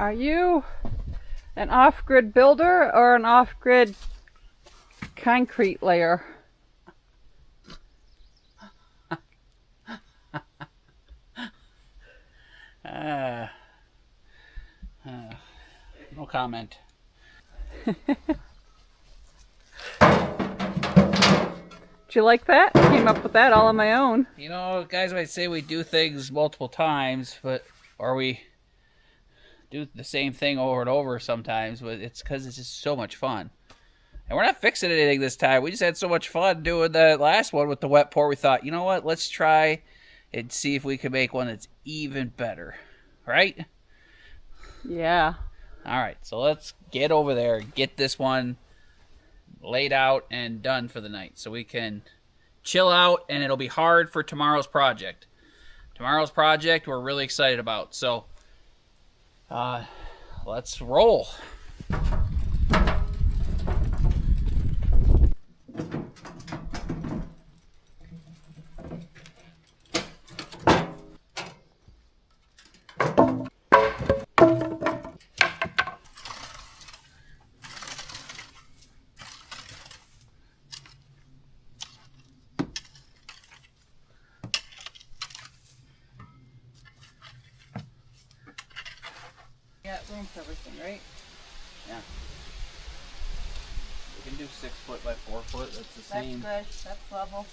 Are you an off-grid builder or an off-grid concrete layer? No comment. Did you like that? I came up with that all on my own. You know, guys might say we do things multiple times, or we do the same thing over and over sometimes, but it's because it's just so much fun. And we're not fixing anything this time. We just had so much fun doing the last one with the wet pour. We thought, you know what? Let's try and see if we can make one that's even better. Right? Yeah. All right, so let's get over there and get this one laid out and done for the night so we can chill out, and it'll be hard for tomorrow's project. Tomorrow's project we're really excited about, so let's roll. Got room for everything, right? Yeah. We can do 6 foot by 4 foot. That's the same. That's good. That's level.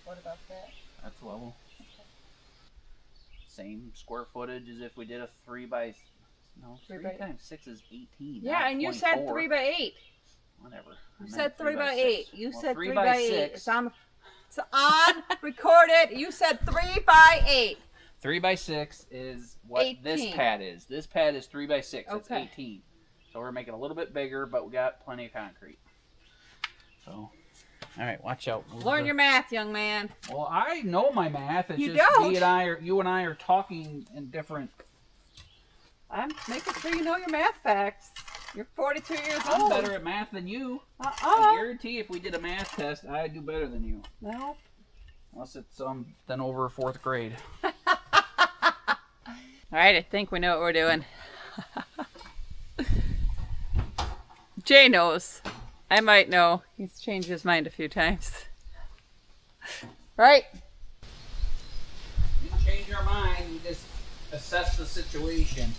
What about that? That's level. Same square footage as if we did a 3 by... No, 3 times 6 is 18. Yeah, and you said 3 by 8. Whatever. You said 3 by 8. You said 3 3 by by 6. 8. It's on recorded. You said 3 by 8. 3 by 6 is what 18. this pad is. This pad is 3 by 6. That's Okay. 18. So we're making a little bit bigger, but we got plenty of concrete. So, all right, watch out. Learn your math, young man. Well, I know my math. It's You just don't. you and I are talking in different. I'm making sure you know your math facts. You're 42 years I'm old. better at math than you. I Uh-uh. guarantee if we did a math test, I'd do better than you. No. Unless it's then over 4th grade. All right, I think we know what we're doing. Jay knows. I might know. He's changed his mind a few times. Right? We didn't change our mind. We just assessed the situation.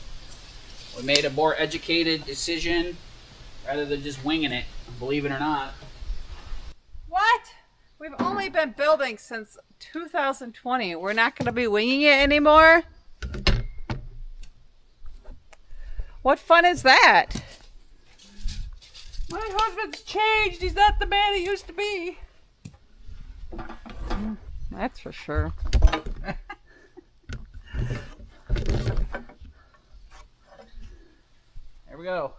We made a more educated decision rather than just winging it, believe it or not. What? We've only been building since 2020. We're not going to be winging it anymore? What fun is that? My husband's changed. He's not the man he used to be. That's for sure. There we go.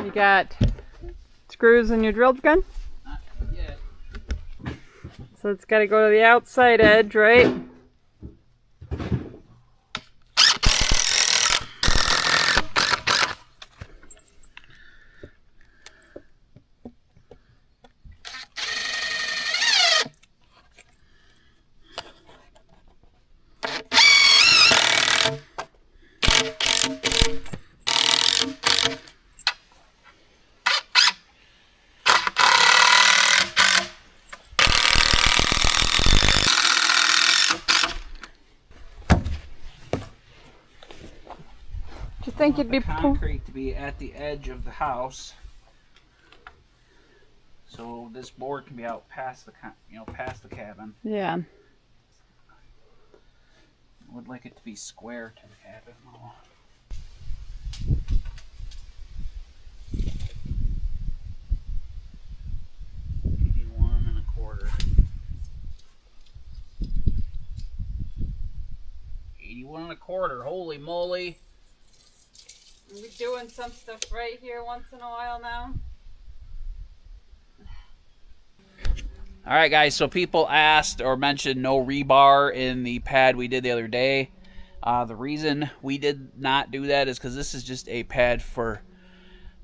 You got screws in your drill gun? Not yet. So it's got to go to the outside edge, right? Do you think you'd be concrete to be at the edge of the house, so this board can be out past the past the cabin. Yeah. I would like it to be square to the cabin. Oh. Maybe 1 1/4. 81 and a quarter. Holy moly. We're doing some stuff right here once in a while now. All right, guys, so people asked or mentioned no rebar in the pad we did the other day. The reason we did not do that is because this is just a pad for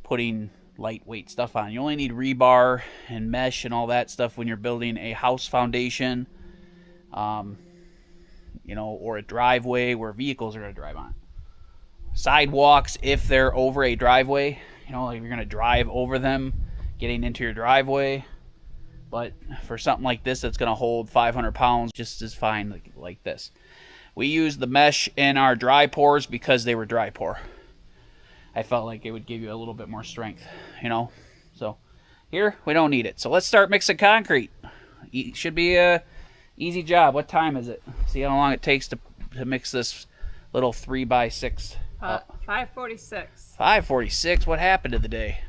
putting lightweight stuff on. You only need rebar and mesh and all that stuff when you're building a house foundation, you know, or a driveway where vehicles are going to drive on. Sidewalks, if they're over a driveway, you know, like you're going to drive over them getting into your driveway. But for something like this that's going to hold 500 pounds, just as fine like this. We used the mesh in our dry pours because they were dry pour. I felt like it would give you a little bit more strength, you know. So here, we don't need it. So let's start mixing concrete. Should be a easy job. What time is it? See how long it takes to mix this little 3x6 up. 5:46. 5:46. What happened to the day?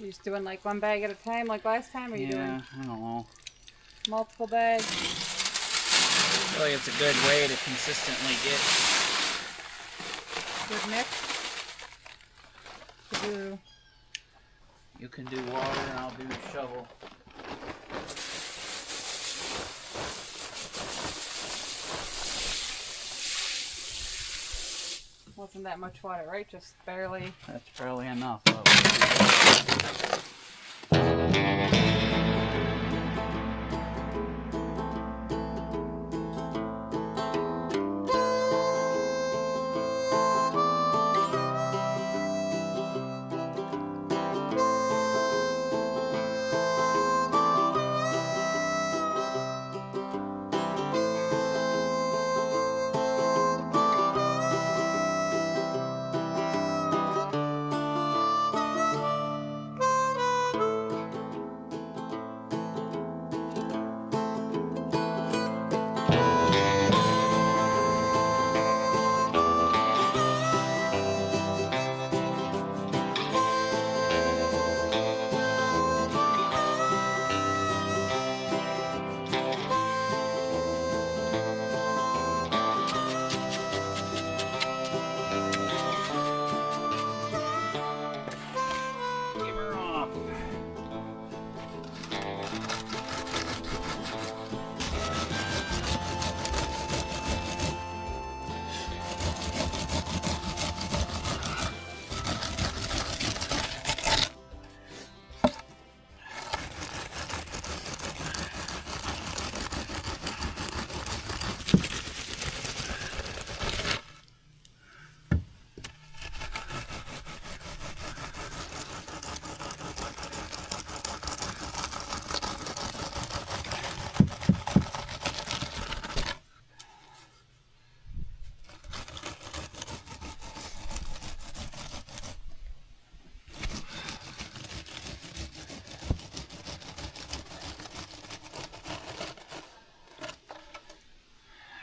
You just doing like one bag at a time like last time, or are you doing I don't know. multiple bags? I feel like it's a good way to consistently get Good mix. To do. You can do water and I'll do shovel. Wasn't that much water, right? Just barely. That's probably enough.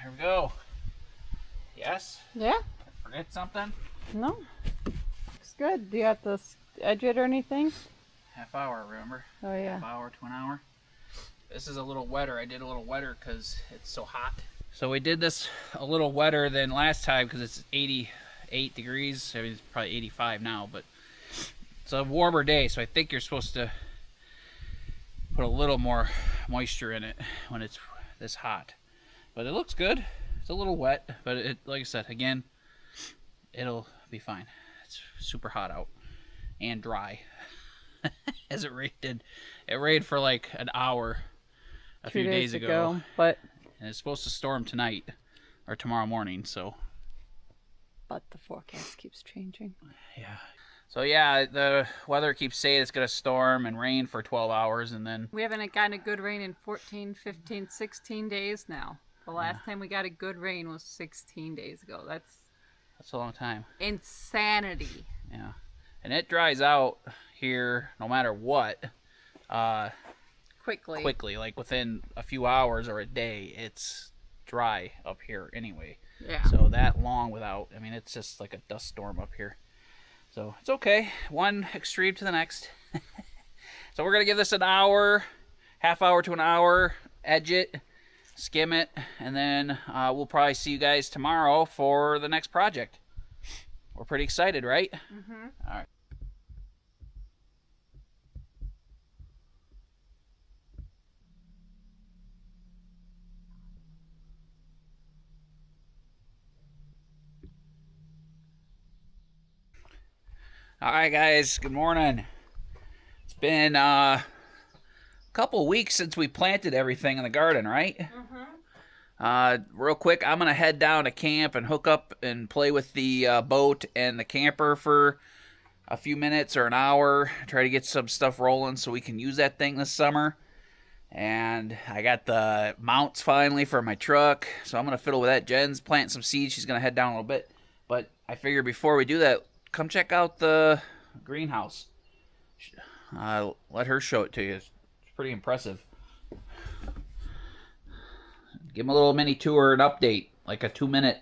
There we go. Yes? Yeah? Forget something? No. Looks good. Do you have to edge it or anything? Half hour, remember? Oh, yeah. Half hour to an hour. This is a little wetter. I did a little wetter because it's so hot. So we did this a little wetter than last time because it's 88 degrees. I mean, it's probably 85 now, but it's a warmer day, so I think you're supposed to put a little more moisture in it when it's this hot. But it looks good. It's a little wet, but it, like I said, again, it'll be fine. It's super hot out and dry. As it rained. It rained for like an hour a few days ago. But And it's supposed to storm tonight or tomorrow morning, so. But the forecast keeps changing. Yeah. So yeah, the weather keeps saying it's going to storm and rain for 12 hours and then. We haven't gotten a good rain in 14, 15, 16 days now. The last time we got a good rain was 16 days ago. That's a long time. Insanity. Yeah. And it dries out here no matter what. Quickly. Like within a few hours or a day, it's dry up here anyway. Yeah. So that long without, I mean, it's just like a dust storm up here. So it's okay. One extreme to the next. So we're going to give this an hour, half hour to an hour, edge it, skim it, and then we'll probably see you guys tomorrow for the next project. We're pretty excited, right? Mm-hmm. All right. All right, guys. Good morning. It's been couple weeks since we planted everything in the garden, right? Real quick, I'm gonna head down to camp and hook up and play with the boat and the camper for a few minutes or an hour. Try to get some stuff rolling so we can use that thing this summer. And I got the mounts finally for my truck, so I'm gonna fiddle with that. Jen's planting some seeds. She's gonna head down a little bit, but I figured before we do that, come check out the greenhouse. Let her show it to you. It's pretty impressive. Give them a little mini tour and update, like a two-minute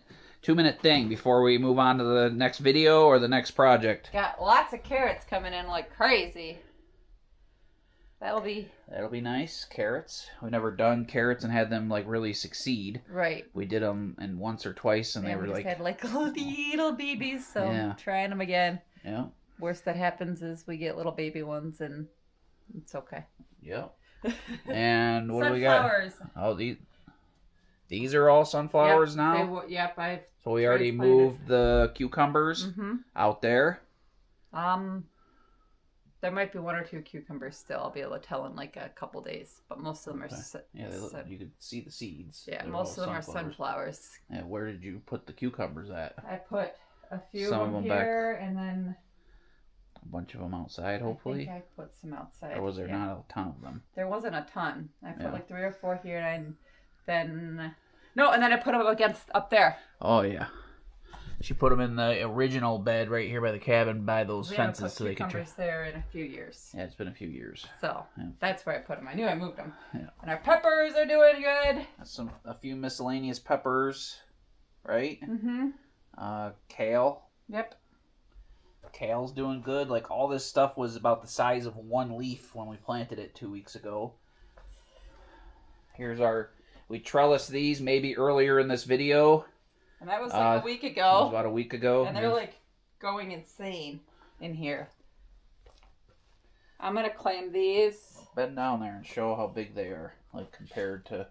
thing before we move on to the next video or the next project. Got lots of carrots coming in like crazy. That'll be nice. Carrots. We've never done carrots and had them like really succeed. right. We did them in once or twice, and they were we like just had like little babies, so Yeah. I'm trying them again. yeah, Worst that happens is we get little baby ones, and it's okay. yeah. And what do we got? Sunflowers. Oh, these are all sunflowers now. Yep, I've. So we already transplanted. moved the cucumbers out there. There might be one or two cucumbers still. I'll be able to tell in like a couple days, but most of them are. Yeah, you could see the seeds. Yeah, They're most all of them are sunflowers. And where did you put the cucumbers at? I put a few Some of of them them here, and then A bunch of them outside, hopefully. I think I put some outside. Or was there yeah. not a ton of them? There wasn't a ton. I put Yeah. like 3 or 4 here, and then and then I put them up there. Oh yeah. She put them in the original bed right here by the cabin, by those We haven't fences, put so they could. cucumbers there in a few years. Yeah, it's been a few years. So Yeah. that's where I put them. I knew I moved them. Yeah. And our peppers are doing good. A few miscellaneous peppers, right? Mm-hmm. Kale. Yep. Kale's doing good. Like all this stuff was about the size of one leaf when we planted it 2 weeks ago. We trellised these maybe earlier in this video. And that was like a week It was ago. about a week ago. And they're like going insane in here. I'm going to claim these. Bend down there and show how big they are, like compared to.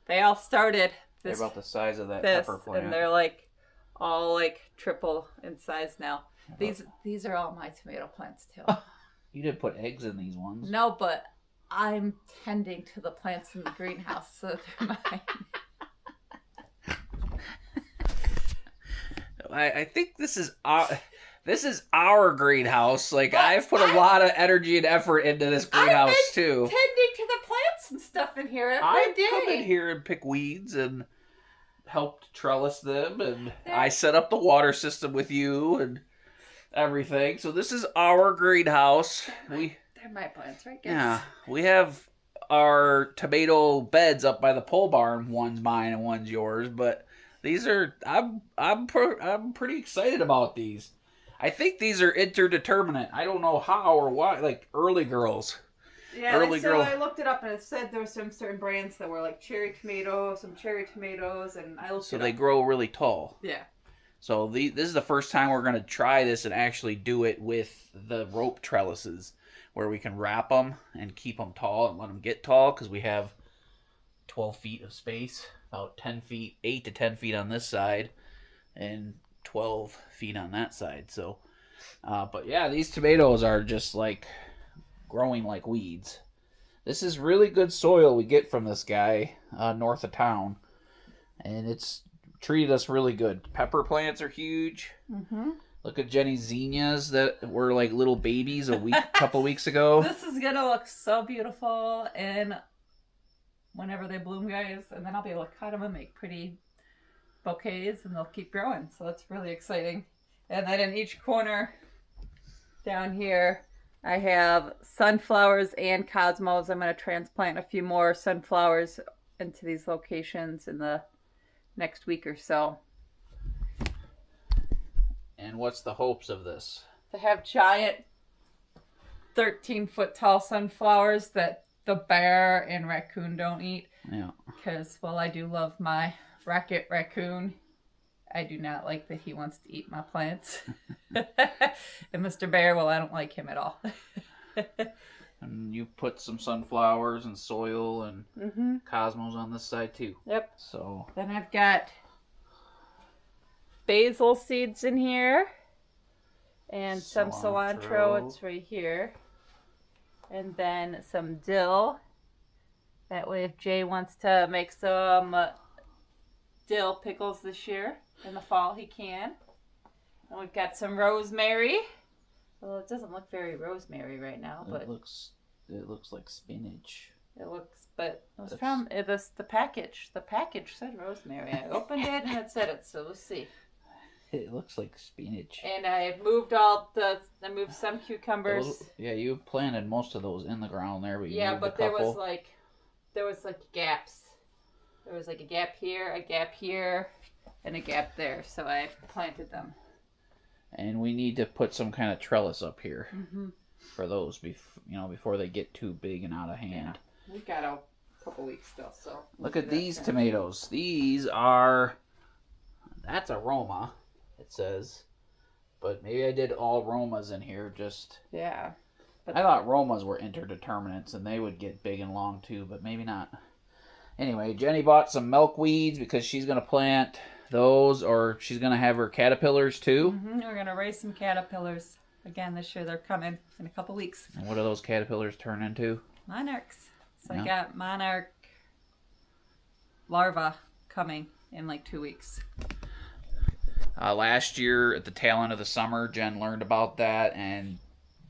They all started They're this, about the size of that this pepper plant. and they're like all like triple in size now. These are all my tomato plants too. You didn't put eggs in these ones. No, but I'm tending to the plants in the greenhouse, so they're mine. I think this is our greenhouse. Like I've put a lot of energy and effort into this greenhouse too. Tending to the plants and stuff in here every I day. come in here and pick weeds and helped trellis them, and I set up the water system with you and everything. So this is our greenhouse. They're my plants, right, guys? Yeah, we have our tomato beds up by the pole barn. One's mine and one's yours, but these are I'm pretty excited about these. I think these are interdeterminate. I don't know how or why. Like early girls. Yeah, Early girl. I looked it up and it said there were some certain brands that were like cherry tomatoes, and I looked So it they up. grow really tall. Yeah. So this is the first time we're going to try this and actually do it with the rope trellises, where we can wrap them and keep them tall and let them get tall, because we have 12 feet of space, about 10 feet, 8 to 10 feet on this side, and 12 feet on that side. So, but yeah, these tomatoes are just like growing like weeds. This is really good soil we get from this guy north of town, and it's treated us really good. Pepper plants are huge. Mm-hmm. Look at Jenny's zinnias that were like little babies a couple weeks ago. This is gonna look so beautiful, and whenever they bloom, guys, and then I'll be able to cut them and make pretty bouquets, and they'll keep growing. So that's really exciting. And then in each corner down here, I have sunflowers and cosmos. I'm going to transplant a few more sunflowers into these locations in the next week or so. And what's the hopes of this? To have giant 13-foot tall sunflowers that the bear and raccoon don't eat. Yeah. Because while I do love my Rocket Raccoon, I do not like that he wants to eat my plants. And Mr. Bear, well, I don't like him at all. And you put some sunflowers and soil and cosmos on this side too. Yep. So then I've got basil seeds in here. And some cilantro. It's right here. And then some dill. That way if Jay wants to make some dill pickles this year in the fall, he can. And we've got some rosemary. Well, it doesn't look very rosemary right now, but it looks like spinach. But it was from the package. The package said rosemary. I opened it and it said it, so we'll see. It looks like spinach. And I moved some cucumbers. You planted most of those in the ground there, but you moved a there couple. was like gaps. There was like a gap here, and a gap there. So I planted them. And we need to put some kind of trellis up here for those, before they get too big and out of hand. Yeah. We've got a couple weeks still, so. Look at these soon. tomatoes. That's a Roma, it says. But maybe I did all Romas in here just... Yeah. I thought Romas were interdeterminates and they would get big and long too, but maybe not. Anyway, Jenny bought some milkweeds because she's going to plant those, or she's going to have her caterpillars too. We're going to raise some caterpillars again this year. They're coming in a couple weeks. And what do those caterpillars turn into? Monarchs. So I got monarch larvae coming in like 2 weeks. Last year at the tail end of the summer, Jen learned about that and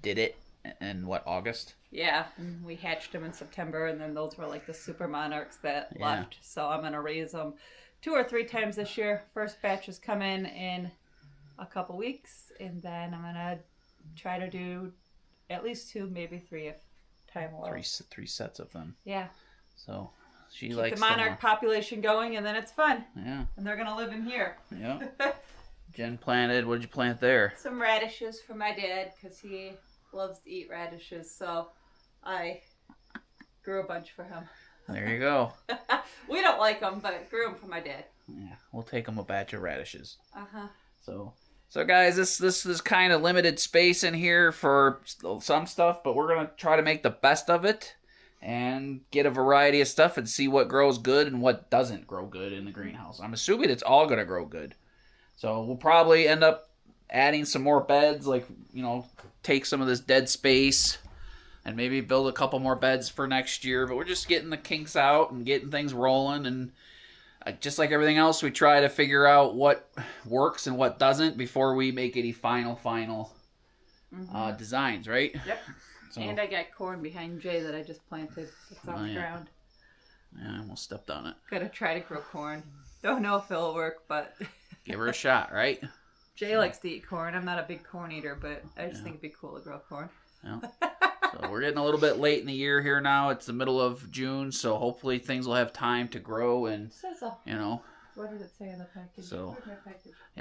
did it in August? Yeah, we hatched them in September, and then those were like the super monarchs that left. So I'm going to raise them 2 or 3 times this year. First batch is coming in a couple weeks, and then I'm going to try to do at least 2, maybe 3 if time allows. 3 sets of them. Yeah. So she keep likes the monarch population going, and then it's fun. Yeah. And they're going to live in here. Yeah. Jen planted, what did you plant there? Some radishes for my dad, because he loves to eat radishes, so I grew a bunch for him. There you go. We don't like them, but grew them for my dad. Yeah, we'll take him a batch of radishes. Uh-huh. So guys, this is kind of limited space in here for some stuff, but we're going to try to make the best of it and get a variety of stuff and see what grows good and what doesn't grow good in the greenhouse. I'm assuming it's all going to grow good. So we'll probably end up adding some more beds, like, take some of this dead space and maybe build a couple more beds for next year. But we're just getting the kinks out and getting things rolling. And just like everything else, we try to figure out what works and what doesn't before we make any final designs, right? Yep. So, and I got corn behind Jay that I just planted. It's on the ground. Yeah, I almost stepped on it. Gotta try to grow corn. Don't know if it'll work, but... Give her a shot, right? Jay likes to eat corn. I'm not a big corn eater, but I just think it'd be cool to grow corn. Yeah. So we're getting a little bit late in the year here now. It's the middle of June, so hopefully things will have time to grow and, What did it say on the package?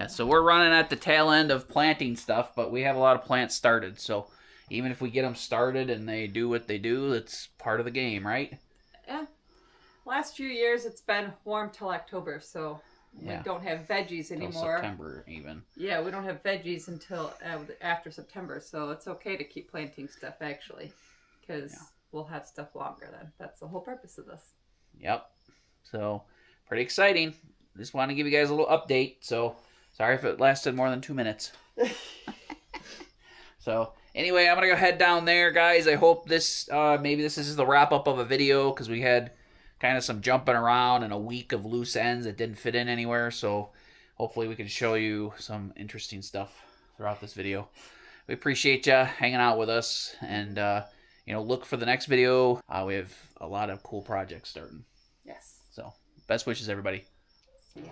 So we're running at the tail end of planting stuff, but we have a lot of plants started. So even if we get them started and they do what they do, it's part of the game, right? Yeah. Last few years it's been warm till October, so... We don't have veggies anymore. September even. Yeah, we don't have veggies until after September, so it's okay to keep planting stuff actually, because we'll have stuff longer then. That's the whole purpose of this. Yep. So, pretty exciting. Just want to give you guys a little update. So, sorry if it lasted more than 2 minutes. So, anyway, I'm going to go head down there, guys. I hope this, maybe this is the wrap up of a video, because we had kind of some jumping around and a week of loose ends that didn't fit in anywhere. So hopefully we can show you some interesting stuff throughout this video. We appreciate you hanging out with us, and look for the next video. We have a lot of cool projects starting. Yes. So best wishes, everybody. See ya.